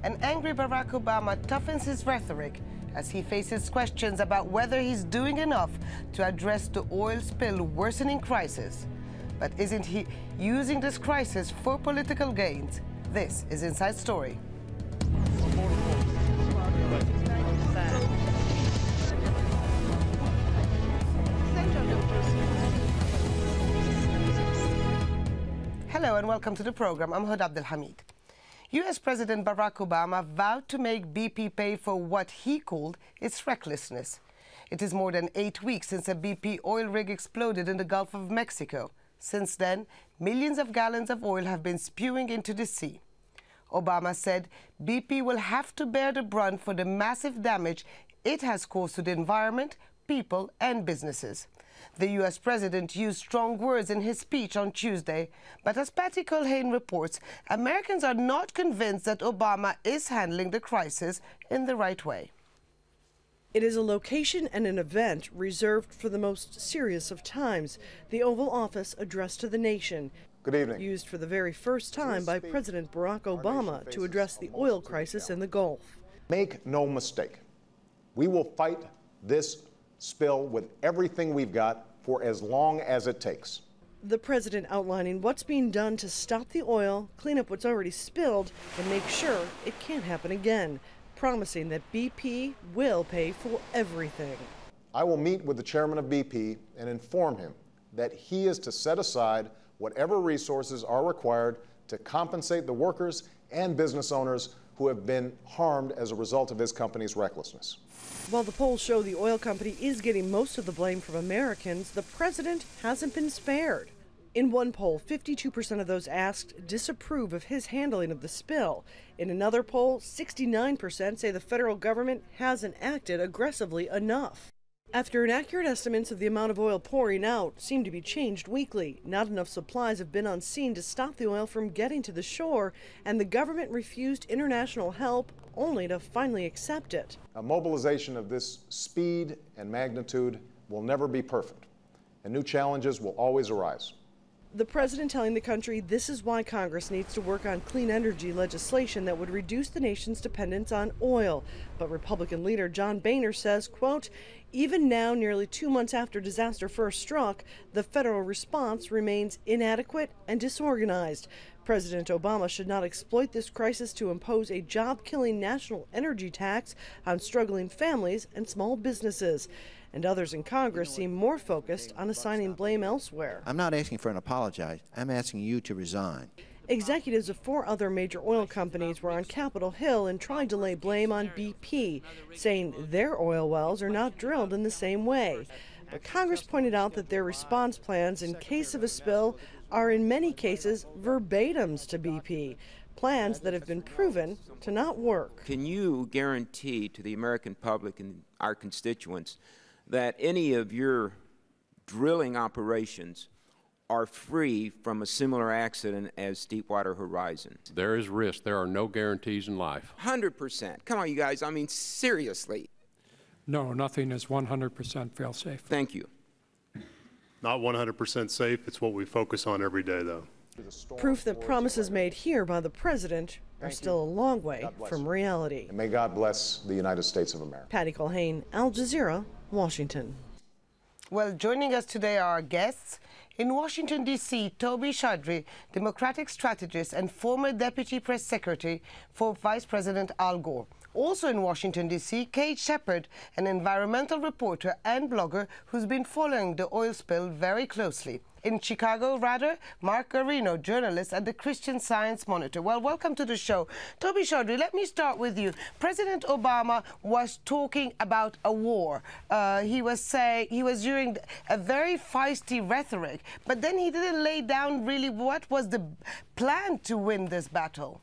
An angry Barack Obama toughens his rhetoric as he faces questions about whether he's doing enough to address the oil spill worsening crisis. But isn't he using this crisis for political gains? This is Inside Story. Hello and welcome to the program. I'm Hud Abdelhamid. U.S. President Barack Obama vowed to make BP pay for what he called its recklessness. It is more than 8 weeks since a BP oil rig exploded in the Gulf of Mexico. Since then, millions of gallons of oil have been spewing into the sea. Obama said BP will have to bear the brunt for the massive damage it has caused to the environment, people and businesses. The U.S. president used strong words in his speech on Tuesday, but as Patty Culhane reports, Americans are not convinced that Obama is handling the crisis in the right way. It is a location and an event reserved for the most serious of times, the Oval Office address to the nation. Good evening. Used for the very first time by President Barack Obama to address the oil crisis in the Gulf. Make no mistake, we will fight this spill with everything we've got for as long as it takes. The president outlining what's being done to stop the oil, clean up what's already spilled, and make sure it can't happen again, promising that BP will pay for everything. I will meet with the chairman of BP and inform him that he is to set aside whatever resources are required to compensate the workers and business owners who have been harmed as a result of his company's recklessness. While the polls show the oil company is getting most of the blame from Americans, the president hasn't been spared. In one poll, 52% of those asked disapprove of his handling of the spill. In another poll, 69% say the federal government hasn't acted aggressively enough. After inaccurate estimates of the amount of oil pouring out seem to be changed weekly, not enough supplies have been on scene to stop the oil from getting to the shore, and the government refused international help only to finally accept it. A mobilization of this speed and magnitude will never be perfect, and new challenges will always arise. The president telling the country this is why Congress needs to work on clean energy legislation that would reduce the nation's dependence on oil. But Republican leader John Boehner says, quote, even now, nearly 2 months after disaster first struck, the federal response remains inadequate and disorganized. President Obama should not exploit this crisis to impose a job-killing national energy tax on struggling families and small businesses. And others in Congress seem more focused on assigning blame elsewhere. I'm not asking for an apology. I'm asking you to resign. Executives of 4 other major oil companies were on Capitol Hill and tried to lay blame on BP, saying their oil wells are not drilled in the same way. But Congress pointed out that their response plans in case of a spill are in many cases verbatims to BP, plans that have been proven to not work. Can you guarantee to the American public and our constituents that any of your drilling operations are free from a similar accident as Deepwater Horizon? There is risk. There are no guarantees in life. 100%. Come on, you guys. I mean, seriously. No, nothing is 100% fail-safe. Thank you. Not 100% safe. It's what we focus on every day, though. Proof that promises made here by the president are still a long way from reality. And may God bless the United States of America. Patty Culhane, Al Jazeera, Washington. Well, joining us today are our guests. In Washington, D.C., Toby Chaudhry, Democratic strategist and former Deputy Press Secretary for Vice President Al Gore. Also in Washington, D.C., Kate Shepard, an environmental reporter and blogger who's been following the oil spill very closely. In Chicago, Mark Garino, journalist at the Christian Science Monitor. Well, welcome to the show. Toby Chaudhry, let me start with you. President Obama was talking about a war. He was using a very feisty rhetoric, but then he didn't lay down really what was the plan to win this battle.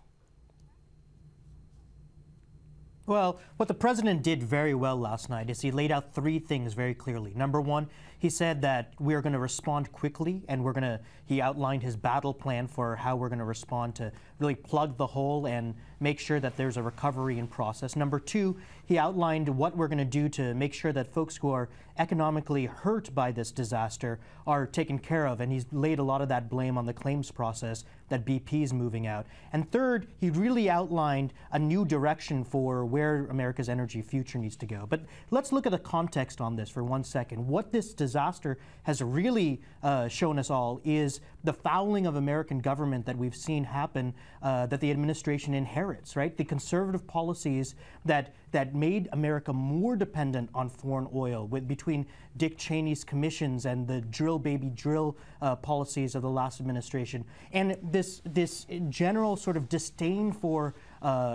Well, what the president did very well last night is he laid out 3 things very clearly. Number one, he said that we are going to respond quickly, and he outlined his battle plan for how we're going to respond to really plug the hole and make sure that there's a recovery in process. Number two, he outlined what we're going to do to make sure that folks who are economically hurt by this disaster are taken care of, and he's laid a lot of that blame on the claims process that BP is moving out. And third, he really outlined a new direction for where America's energy future needs to go. But let's look at the context on this for 1 second. What this disaster has really shown us all is the fouling of American government that we've seen happen, that the administration inherits, right? The conservative policies that made America more dependent on foreign oil, between Dick Cheney's commissions and the drill baby drill policies of the last administration, and this general sort of disdain for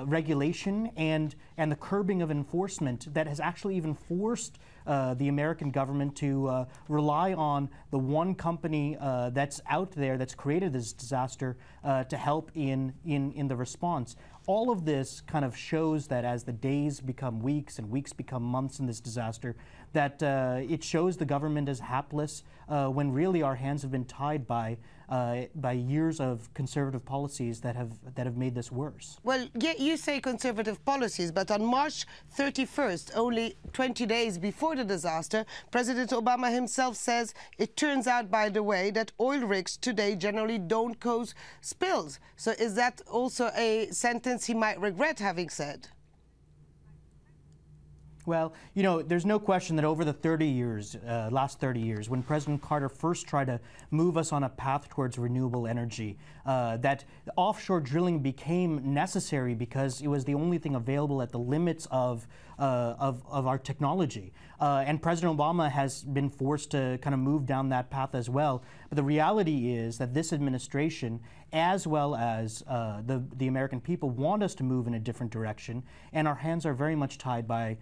regulation and the curbing of enforcement that has actually even forced the American government to rely on the one company that's out there that's created this disaster to help in the response. All of this kind of shows that as the days become weeks and weeks become months in this disaster, that it shows the government as hapless when really our hands have been tied by years of conservative policies that have made this worse. Well, yeah, you say conservative policies, but on March 31st, only 20 days before the disaster, President Obama himself says, it turns out, by the way, that oil rigs today generally don't cause spills. So is that also a sentence he might regret having said? Well, you know, there's no question that over the last 30 years, when President Carter first tried to move us on a path towards renewable energy, that offshore drilling became necessary because it was the only thing available at the limits of our technology. And President Obama has been forced to kind of move down that path as well. But the reality is that this administration, as well as the American people, want us to move in a different direction, and our hands are very much tied by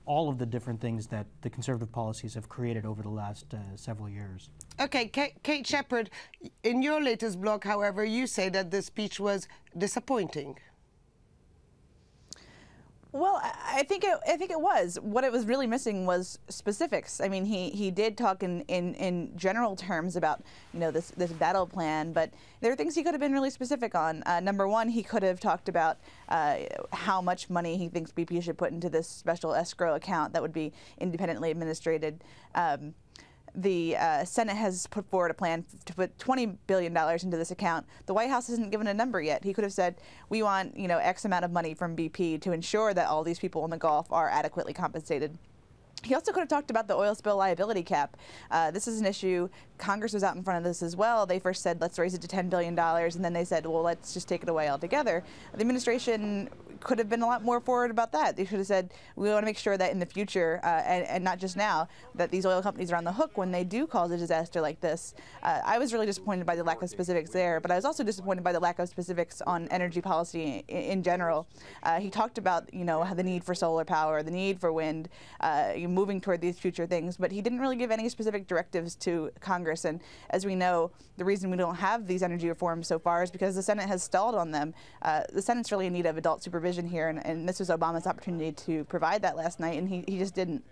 all of the different things that the conservative policies have created over the last several years. Okay, Kate Shepard, in your latest blog, however, you say that the speech was disappointing. Well, I think it was. What it was really missing was specifics. I mean, he did talk in general terms about, you know, this battle plan, but there are things he could have been really specific on. Number one, he could have talked about how much money he thinks BP should put into this special escrow account that would be independently administrated. The Senate has put forward a plan to put $20 billion into this account. The White House hasn't given a number yet. He could have said, we want, you know, X amount of money from BP to ensure that all these people in the Gulf are adequately compensated. He also could have talked about the oil spill liability cap. This is an issue. Congress was out in front of this as well. They first said, let's raise it to $10 billion, and then they said, well, let's just take it away altogether. The administration could have been a lot more forward about that. They should have said, we want to make sure that in the future, and not just now, that these oil companies are on the hook when they do cause a disaster like this. I was really disappointed by the lack of specifics there, but I was also disappointed by the lack of specifics on energy policy in general. He talked about, you know, the need for solar power, the need for wind, moving toward these future things, but he didn't really give any specific directives to Congress. And as we know, the reason we don't have these energy reforms so far is because the Senate has stalled on them. The Senate's really in need of adult supervision here, and this was Obama's opportunity to provide that last night, and he just didn't.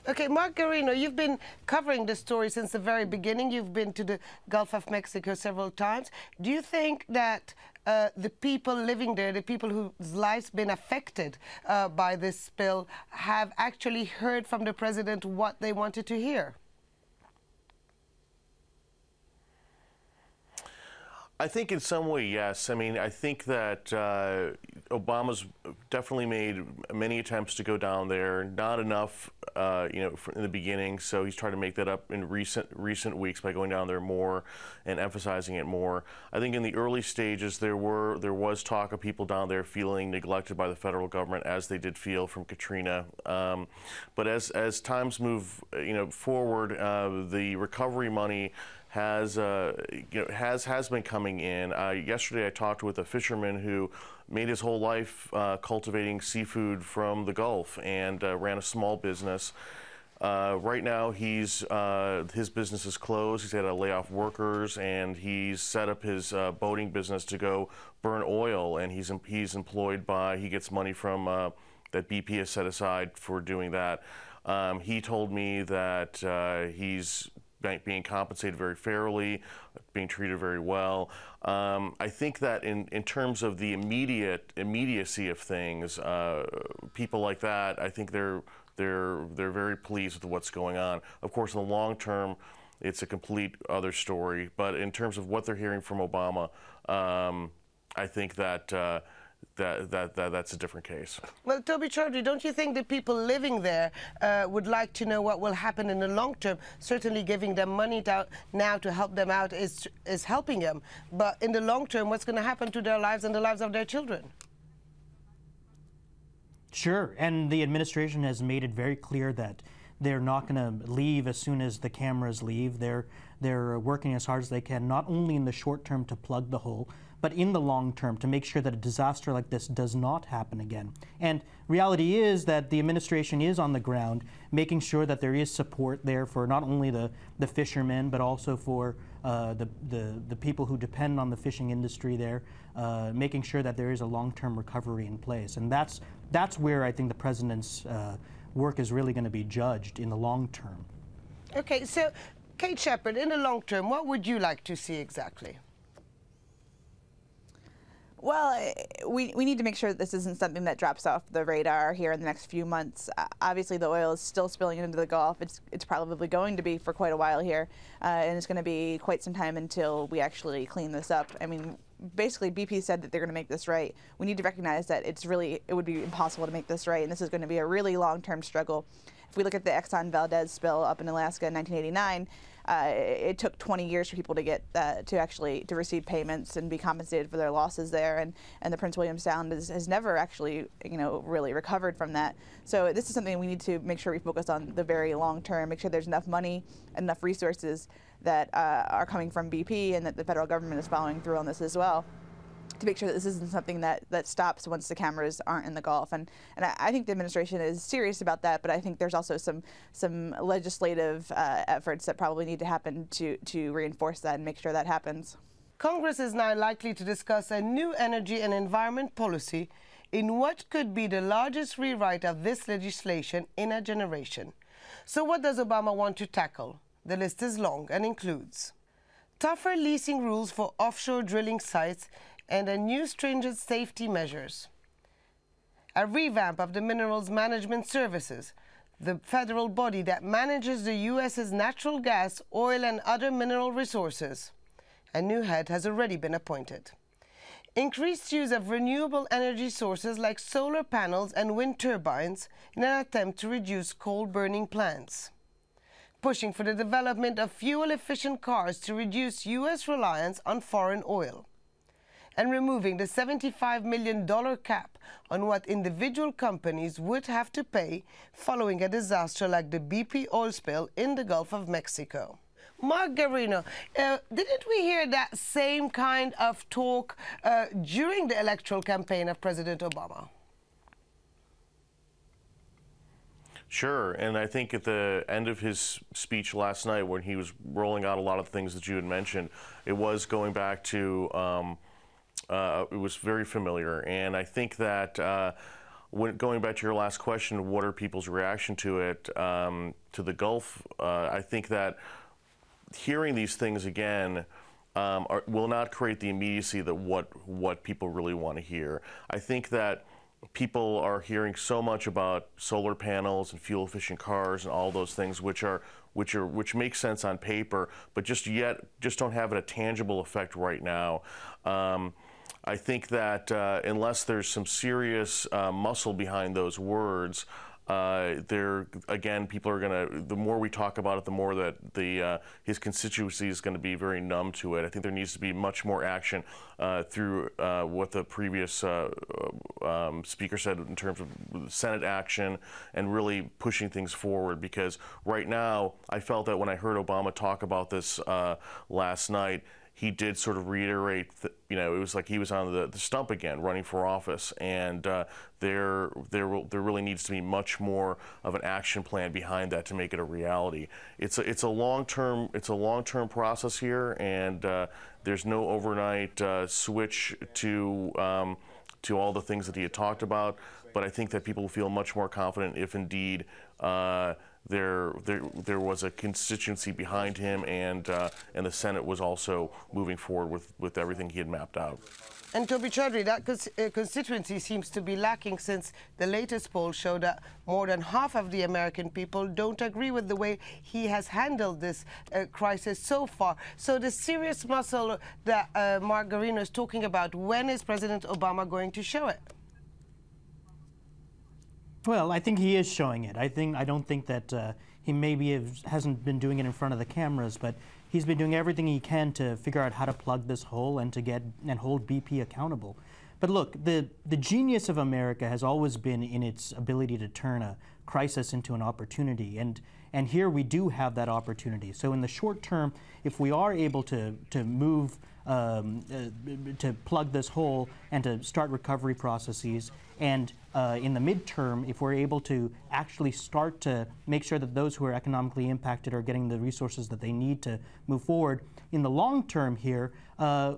Okay, Mark Garino, you've been covering this story since the very beginning. You've been to the Gulf of Mexico several times. Do you think that the people living there, the people whose lives been affected by this spill, have actually heard from the president what they wanted to hear? I think in some way, yes. I mean, I think that Obama's definitely made many attempts to go down there, not enough, you know, in the beginning. So he's tried to make that up in recent weeks by going down there more and emphasizing it more. I think in the early stages there was talk of people down there feeling neglected by the federal government, as they did feel from Katrina. But as times move, you know, forward, the recovery money has been coming in. Yesterday I talked with a fisherman who made his whole life cultivating seafood from the Gulf and ran a small business. Right now his business is closed. He's had to lay off workers, and he's set up his boating business to go burn oil, and he gets money from that BP has set aside for doing that. He told me that he's being compensated very fairly, being treated very well. I think that in terms of the immediacy of things, people like that, I think they're they're very pleased with what's going on. Of course, in the long term, it's a complete other story. But in terms of what they're hearing from Obama, I think that that's a different case. Well, Toby Chaudhry, don't you think the people living there would like to know what will happen in the long term? Certainly giving them money now to help them out is helping them. But in the long term, what's going to happen to their lives and the lives of their children? Sure, and the administration has made it very clear that they're not going to leave as soon as the cameras leave. They're working as hard as they can, not only in the short term to plug the hole, but in the long term to make sure that a disaster like this does not happen again. And reality is that the administration is on the ground, making sure that there is support there for not only the fishermen, but also for the people who depend on the fishing industry there, making sure that there is a long-term recovery in place. And that's where I think the president's work is really going to be judged in the long term. Okay, so Kate Shepherd, in the long term, what would you like to see exactly? Well, we need to make sure that this isn't something that drops off the radar here in the next few months. Obviously, the oil is still spilling into the Gulf. It's probably going to be for quite a while here, and it's going to be quite some time until we actually clean this up. I mean, basically, BP said that they're going to make this right. We need to recognize that it would be impossible to make this right, and this is going to be a really long-term struggle. If we look at the Exxon Valdez spill up in Alaska in 1989, it took 20 years for people to get to receive payments and be compensated for their losses there, and the Prince William Sound has never actually really recovered from that. So this is something we need to make sure we focus on the very long term, make sure there's enough money, enough resources that are coming from BP, and that the federal government is following through on this as well, to make sure that this isn't something that stops once the cameras aren't in the Gulf. And I think the administration is serious about that, but I think there's also some legislative efforts that probably need to happen to reinforce that and make sure that happens. Congress is now likely to discuss a new energy and environment policy in what could be the largest rewrite of this legislation in a generation. So what does Obama want to tackle? The list is long and includes tougher leasing rules for offshore drilling sites and a new stringent safety measures, a revamp of the Minerals Management Services, the federal body that manages the U.S.'s natural gas, oil, and other mineral resources. A new head has already been appointed. Increased use of renewable energy sources like solar panels and wind turbines in an attempt to reduce coal-burning plants. Pushing for the development of fuel-efficient cars to reduce U.S. reliance on foreign oil. And removing the $75 million cap on what individual companies would have to pay following a disaster like the BP oil spill in the Gulf of Mexico. Mark Garino, didn't we hear that same kind of talk during the electoral campaign of President Obama? Sure, and I think at the end of his speech last night, when he was rolling out a lot of the things that you had mentioned, it was going back to it was very familiar. And I think that going back to your last question, what are people's reaction to it, to the Gulf, I think that hearing these things again will not create the immediacy that what people really want to hear. I think that people are hearing so much about solar panels and fuel-efficient cars and all those things, which make sense on paper, but just don't have a tangible effect right now. I think that unless there's some serious muscle behind those words, people are gonna. The more we talk about it, the more that his constituency is going to be very numb to it. I think there needs to be much more action through what the previous speaker said in terms of Senate action and really pushing things forward. Because right now, I felt that when I heard Obama talk about this last night, he did sort of reiterate that, it was like he was on the stump again, running for office, and there really needs to be much more of an action plan behind that to make it a reality. It's a long-term process here, and there's no overnight switch to all the things that he had talked about. But I think that people will feel much more confident if indeed there was a constituency behind him, and the Senate was also moving forward with everything he had mapped out. And Toby Chaudhry, that constituency seems to be lacking, since the latest poll showed that more than half of the American people don't agree with the way he has handled this crisis so far. So the serious muscle that Mark Garino is talking about, when is President Obama going to show it? Well, I think he is showing it. I don't think that he maybe hasn't been doing it in front of the cameras, but he's been doing everything he can to figure out how to plug this hole and to get and hold BP accountable. But look, the genius of America has always been in its ability to turn a crisis into an opportunity, and here we do have that opportunity. So in the short term, if we are able to move to plug this hole and to start recovery processes, and in the midterm, if we're able to actually start to make sure that those who are economically impacted are getting the resources that they need to move forward, in the long term here,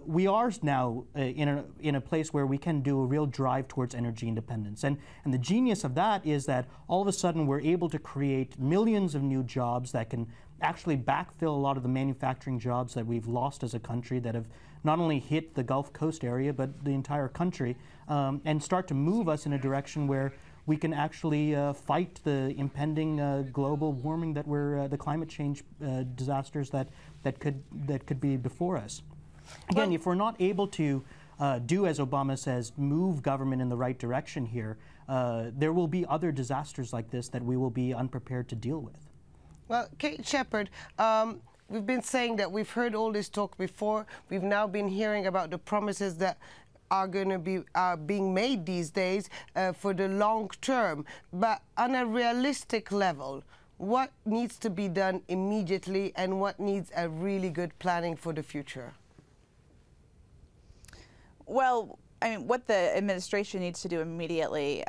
we are now in a place where we can do a real drive towards energy independence. And the genius of that is that all of a sudden we're able to create millions of new jobs that can actually backfill a lot of the manufacturing jobs that we've lost as a country, that have not only hit the Gulf Coast area, but the entire country, and start to move us in a direction where we can actually fight the impending global warming that the climate change disasters that could be before us. Again, if we're not able to do, as Obama says, move government in the right direction here, there will be other disasters like this that we will be unprepared to deal with. Well, Kate Shepard, we've been saying that we've heard all this talk before. We've now been hearing about the promises that are going to be being made these days for the long term. But on a realistic level, what needs to be done immediately, and what needs a really good planning for the future? Well, I mean, what the administration needs to do immediately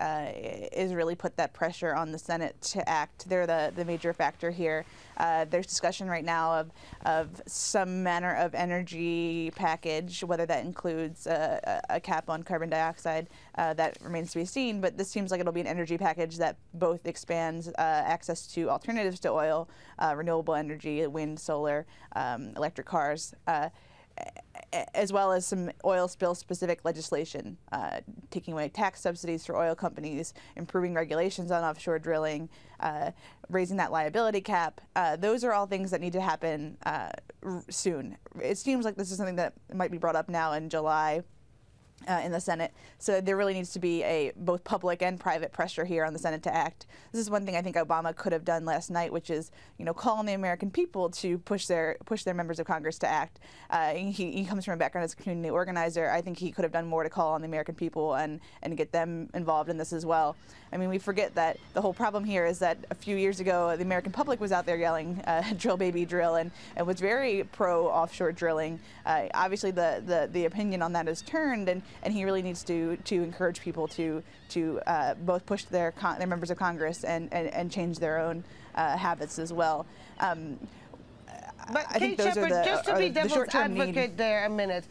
is really put that pressure on the Senate to act. They're the major factor here. There's discussion right now of some manner of energy package, whether that includes a cap on carbon dioxide. That remains to be seen, but this seems like it'll be an energy package that both expands access to alternatives to oil, renewable energy, wind, solar, electric cars, as well as some oil spill specific legislation, taking away tax subsidies for oil companies, improving regulations on offshore drilling, raising that liability cap. Those are all things that need to happen soon. It seems like this is something that might be brought up now in July in the Senate. So there really needs to be a both public and private pressure here on the Senate to act. This is one thing I think Obama could have done last night, which is, call on the American people to push their members of Congress to act. He comes from a background as a community organizer. I think he could have done more to call on the American people and get them involved in this as well. I mean, we forget that the whole problem here is that a few years ago, the American public was out there yelling, drill, baby, drill, and was very pro-offshore drilling. Obviously, the opinion on that has turned, and he really needs to encourage people to both push their members of Congress and change their own habits as well. But Kate Shepard, just to be devil's advocate there a minute,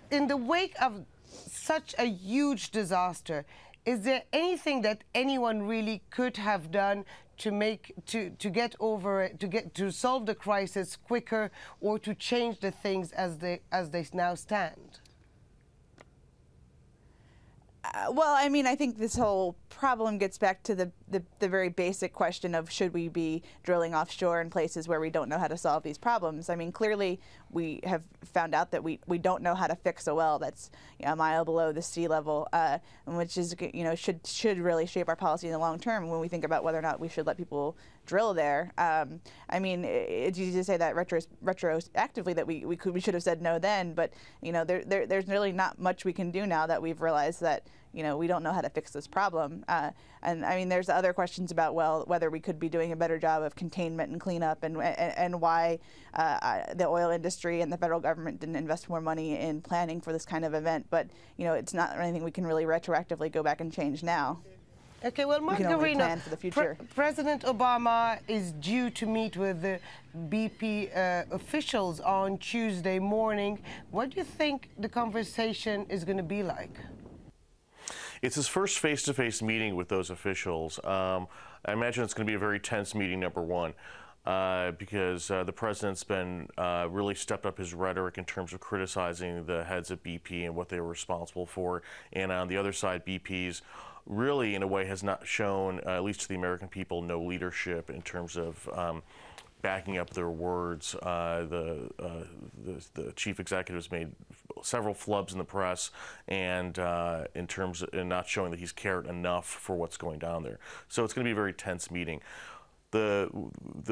in the wake of such a huge disaster, is there anything that anyone really could have done to get over it, to solve the crisis quicker, or to change the things as they now stand? Well, I mean, I think this whole problem gets back to the very basic question of should we be drilling offshore in places where we don't know how to solve these problems. I mean, clearly we have found out that we don't know how to fix a well that's a mile below the sea level, which is should really shape our policy in the long term when we think about whether or not we should let people drill there. I mean, it's easy to say that retroactively that we should have said no then, but there's really not much we can do now that we've realized that we don't know how to fix this problem. And I mean, there's other questions about, well, whether we could be doing a better job of containment and cleanup, and why the oil industry and the federal government didn't invest more money in planning for this kind of event. But it's not anything we can really retroactively go back and change now. Okay, well, Mark Garino, President Obama is due to meet with the BP officials on Tuesday morning. What do you think the conversation is going to be like? It's his first face-to-face meeting with those officials. I imagine it's going to be a very tense meeting, number one. because the president's been really stepped up his rhetoric in terms of criticizing the heads of BP and what they were responsible for. And on the other side, BP's really, in a way, has not shown, at least to the American people, no leadership in terms of backing up their words. The chief executive has made several flubs in the press, and in terms of not showing that he's cared enough for what's going down there. So it's going to be a very tense meeting. The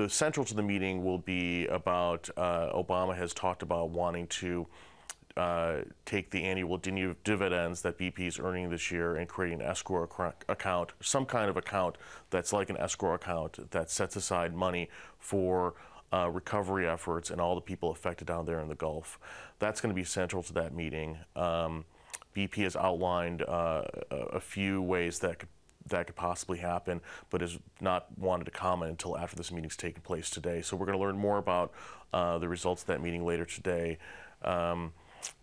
central to the meeting will be about Obama has talked about wanting to take the annual dividends that BP is earning this year and creating an escrow account, some kind of account that's like an escrow account that sets aside money for recovery efforts and all the people affected down there in the Gulf. That's going to be central to that meeting. BP has outlined a few ways that could possibly happen, but has not wanted to comment until after this meeting's taken place today. So we're going to learn more about the results of that meeting later today.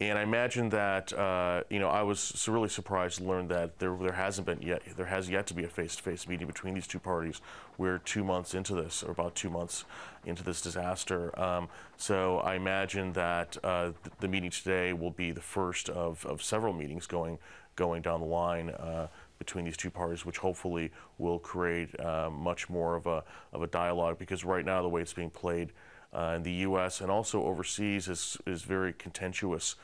And I imagine that, I was really surprised to learn that there has yet to be a face-to-face meeting between these two parties. We're 2 months into this, or about 2 months into this disaster. So I imagine that the meeting today will be the first of several meetings going down the line between these two parties, which hopefully will create much more of a dialogue, because right now the way it's being played in the U.S. and also overseas is very contentious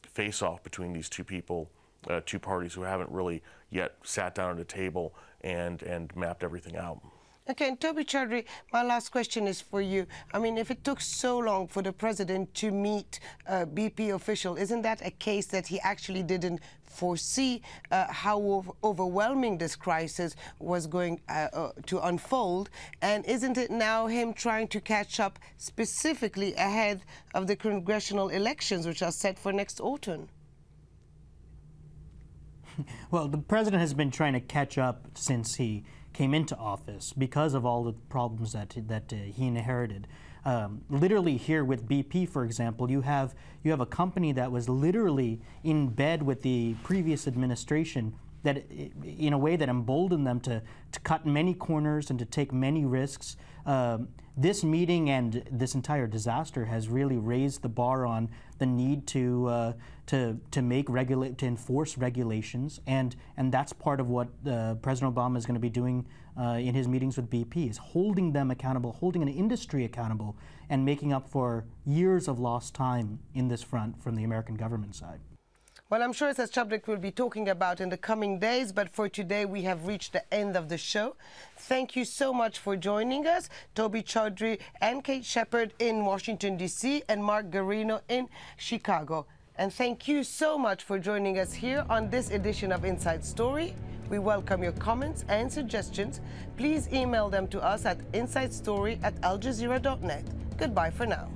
face-off between these two parties who haven't really yet sat down at a table and mapped everything out. Okay, and Toby Chaudhry, my last question is for you. I mean, if it took so long for the president to meet a BP official, isn't that a case that he actually didn't foresee how overwhelming this crisis was going to unfold? And isn't it now him trying to catch up specifically ahead of the congressional elections, which are set for next autumn? Well, the president has been trying to catch up since he came into office because of all the problems that he inherited. Literally here with BP, for example, you have a company that was literally in bed with the previous administration, that in a way that emboldened them to cut many corners and to take many risks. This meeting and this entire disaster has really raised the bar on the need to enforce regulations, and that's part of what President Obama is going to be doing in his meetings with BP, is holding them accountable, holding an industry accountable, and making up for years of lost time in this front from the American government side. Well, I'm sure it's a subject we'll be talking about in the coming days, but for today we have reached the end of the show. Thank you so much for joining us, Toby Chaudhry and Kate Shepard in Washington, D.C., and Mark Garino in Chicago. And thank you so much for joining us here on this edition of Inside Story. We welcome your comments and suggestions. Please email them to us at insidestory@aljazeera.net. Goodbye for now.